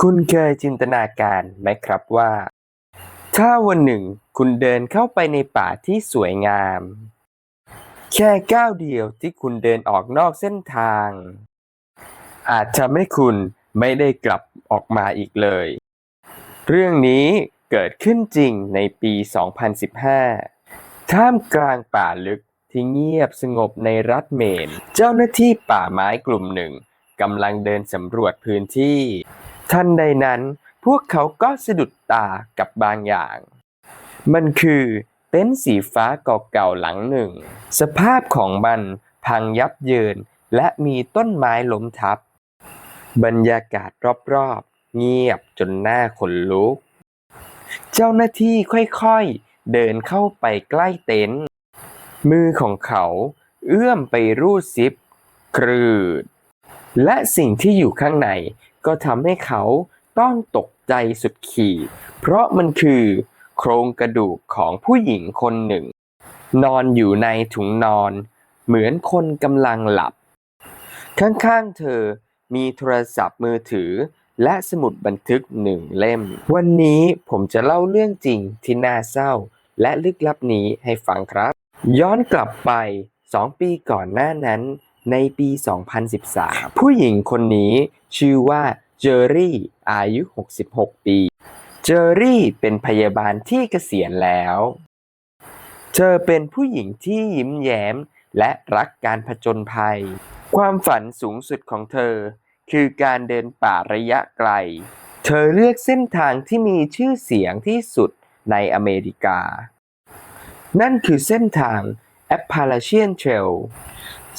คุณเคยจินตนาการไหมครับว่าถ้าวันหนึ่งคุณเดินเข้าไปในป่าที่สวยงามแค่ก้าวเดียวที่คุณเดินออกนอกเส้นทางอาจทำให้คุณไม่ได้กลับออกมาอีกเลยเรื่องนี้เกิดขึ้นจริงในปี 2015 ท่ามกลางป่าลึกที่เงียบสงบในรัฐเมนเจ้าหน้าที่ป่าไม้กลุ่มหนึ่งกำลังเดินสำรวจพื้นที่ทันใดนั้นพวกเขาก็สะดุดตากับบางอย่างมันคือเต็นท์สีฟ้าเก่าๆหลังหนึ่งสภาพของมันพังยับเยินและมีต้นไม้ล้มทับบรรยากาศรอบๆเงียบจนน่าขนลุกเจ้าหน้าที่ค่อยๆเดินเข้าไปใกล้เต็นท์มือของเขาเอื้อมไปรูดซิปครืดและสิ่งที่อยู่ข้างในก็ทำให้เขาต้องตกใจสุดขีดเพราะมันคือโครงกระดูกของผู้หญิงคนหนึ่งนอนอยู่ในถุงนอนเหมือนคนกำลังหลับข้างๆเธอมีโทรศัพท์มือถือและสมุดบันทึกหนึ่งเล่มวันนี้ผมจะเล่าเรื่องจริงที่น่าเศร้าและลึกลับนี้ให้ฟังครับย้อนกลับไป2 ปีก่อนหน้านั้นในปี 2013 ผู้หญิงคนนี้ชื่อว่าเจอรี่อายุ 66 ปีเจอรี่เป็นพยาบาลที่เกษียณแล้วเธอเป็นผู้หญิงที่ยิ้มแย้มและรักการผจญภัยความฝันสูงสุดของเธอคือการเดินป่าระยะไกลเธอเลือกเส้นทางที่มีชื่อเสียงที่สุดในอเมริกานั่นคือเส้นทาง Appalachian Trail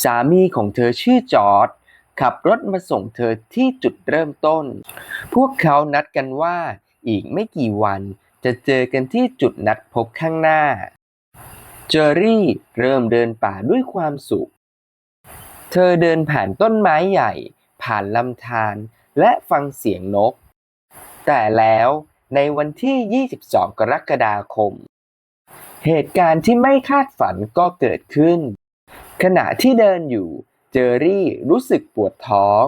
สามีของเธอชื่อจอร์จขับรถมาส่งเธอที่จุดเริ่มต้นพวกเขานัดกันว่าอีกไม่กี่วันจะเจอกันที่จุดนัดพบข้างหน้าเจอรี่เริ่มเดินป่าด้วยความสุขเธอเดินผ่านต้นไม้ใหญ่ผ่านลำธารและฟังเสียงนกแต่แล้วในวันที่ 22 กรกฎาคมเหตุการณ์ที่ไม่คาดฝันก็เกิดขึ้นขณะที่เดินอยู่เจอรี่รู้สึกปวดท้อง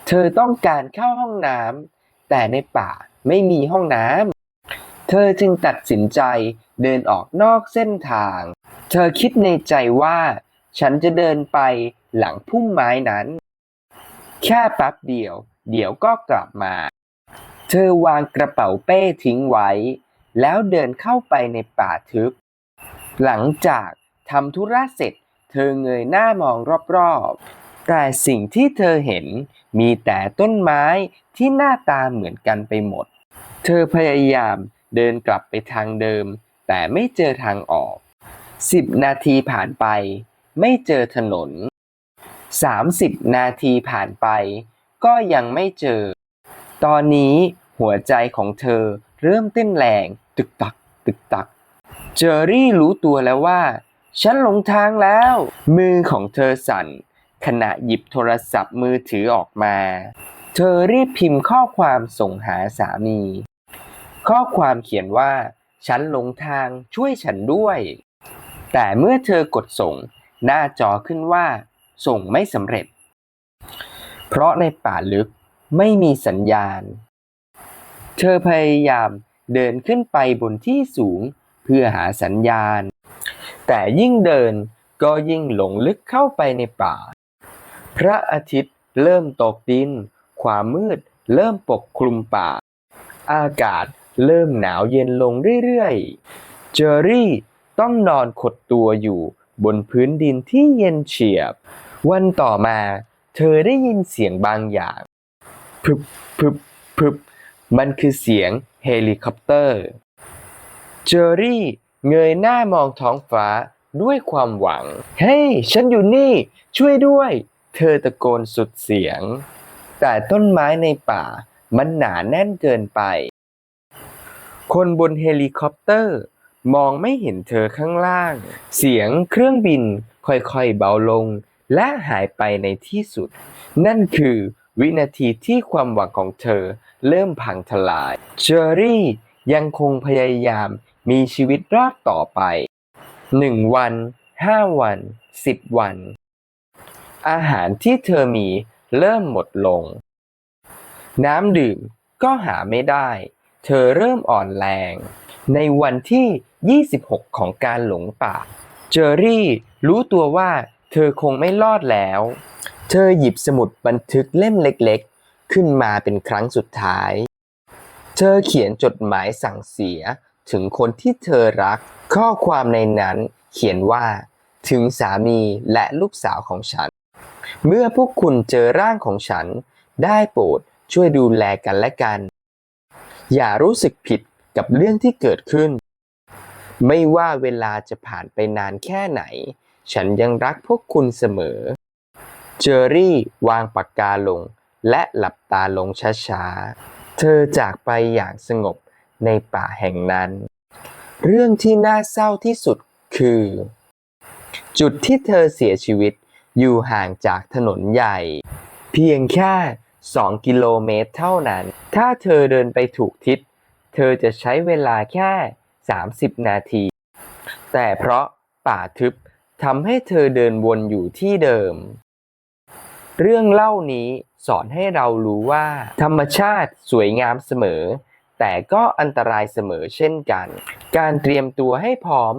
เธอต้องการเข้าห้องน้ำแต่ในป่าไม่มีห้องน้ำเธอจึงตัดสินใจเดินออกนอกเส้นทางเธอคิดในใจว่าฉันจะเดินไปหลังพุ่มไม้นั้นแค่แป๊บเดียวเดี๋ยวก็กลับมาเธอวางกระเป๋าเป้ทิ้งไว้แล้วเดินเข้าไปในป่าทึบหลังจากทำธุระเสร็จเธอเงยหน้ามองรอบๆแต่สิ่งที่เธอเห็นมีแต่ต้นไม้ที่หน้าตาเหมือนกันไปหมดเธอพยายามเดินกลับไปทางเดิมแต่ไม่เจอทางออก10 นาทีผ่านไปไม่เจอถนน30 นาทีผ่านไปก็ยังไม่เจอตอนนี้หัวใจของเธอเริ่มเต้นแรงตึกตักตึกตักเจอรี่รู้ตัวแล้วว่าฉันหลงทางแล้วมือของเธอสั่นขณะหยิบโทรศัพท์มือถือออกมาเธอรีบพิมพ์ข้อความส่งหาสามีข้อความเขียนว่าฉันหลงทางช่วยฉันด้วยแต่เมื่อเธอกดส่งหน้าจอขึ้นว่าส่งไม่สำเร็จเพราะในป่าลึกไม่มีสัญญาณเธอพยายามเดินขึ้นไปบนที่สูงเพื่อหาสัญญาณแต่ยิ่งเดินก็ยิ่งหลงลึกเข้าไปในป่าพระอาทิตย์เริ่มตกดินความมืดเริ่มปกคลุมป่าอากาศเริ่มหนาวเย็นลงเรื่อยๆเจอรี่ต้องนอนขดตัวอยู่บนพื้นดินที่เย็นเฉียบวันต่อมาเธอได้ยินเสียงบางอย่างพึบพึบพึบมันคือเสียงเฮลิคอปเตอร์เจอรี่เงยหน้ามองท้องฟ้าด้วยความหวังเฮ้ยฉันอยู่นี่ช่วยด้วยเธอตะโกนสุดเสียงแต่ต้นไม้ในป่ามันหนาแน่นเกินไปคนบนเฮลิคอปเตอร์มองไม่เห็นเธอข้างล่างเสียงเครื่องบินค่อยๆเบาลงและหายไปในที่สุดนั่นคือวินาทีที่ความหวังของเธอเริ่มพังทลายเชอรี่ยังคงพยายามมีชีวิตรอดต่อไป1 วัน5 วัน10 วันอาหารที่เธอมีเริ่มหมดลงน้ำดื่ม ก็หาไม่ได้ เธอเริ่มอ่อนแรง ในวันที่ 26 ของการหลงป่า เจอรี่รู้ตัวว่าเธอคงไม่รอดแล้ว เธอหยิบสมุดบันทึกเล่มเล็กๆขึ้นมาเป็นครั้งสุดท้าย เธอเขียนจดหมายสั่งเสียถึงคนที่เธอรัก ข้อความในนั้นเขียนว่าถึงสามีและลูกสาวของฉัน เมื่อพวกคุณเจอร่างของฉันได้โปรดช่วยดูแลกันและกัน อย่ารู้สึกผิดกับเรื่องที่เกิดขึ้น ไม่ว่าเวลาจะผ่านไปนานแค่ไหน ฉันยังรักพวกคุณเสมอ เจอรี่วางปากกาลงและหลับตาลงช้าๆ เธอจากไปอย่างสงบในป่าแห่งนั้น เรื่องที่น่าเศร้าที่สุดคือ จุดที่เธอเสียชีวิตอยู่ห่างจากถนนใหญ่ เพียงแค่2 กิโลเมตรเท่านั้น ถ้าเธอเดินไปถูกทิศเธอจะใช้เวลาแค่30 นาที แต่เพราะป่าทึบทำให้เธอเดินวนอยู่ที่เดิม เรื่องเล่านี้สอนให้เรารู้ว่าธรรมชาติสวยงามเสมอ แต่ก็อันตรายเสมอเช่นกัน การเตรียมตัวให้พร้อม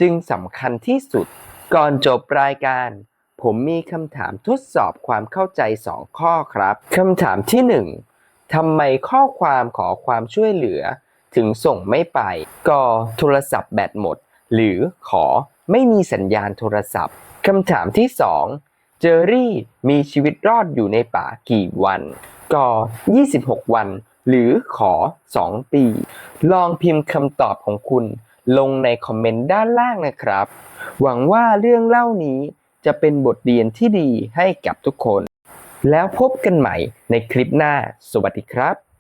จึงสำคัญที่สุด ก่อนจบรายการผมมีคำถามทดสอบความเข้าใจ2 ข้อครับคำถามที่1ทำไมข้อความขอความช่วยเหลือถึงส่งไม่ไปกโทรศัพท์แบตหมดหรือขอไม่มีสัญญาณโทรศัพท์คำถามที่2เจอรี่มีชีวิตรอดอยู่ในป่ากี่วันก26 วันหรือขอ2 ปีลองพิมพ์คำตอบของคุณลงในคอมเมนต์ด้านล่างนะครับหวังว่าเรื่องเล่านี้จะเป็นบทเรียนที่ดีให้กับทุกคนแล้วพบกันใหม่ในคลิปหน้าสวัสดีครับ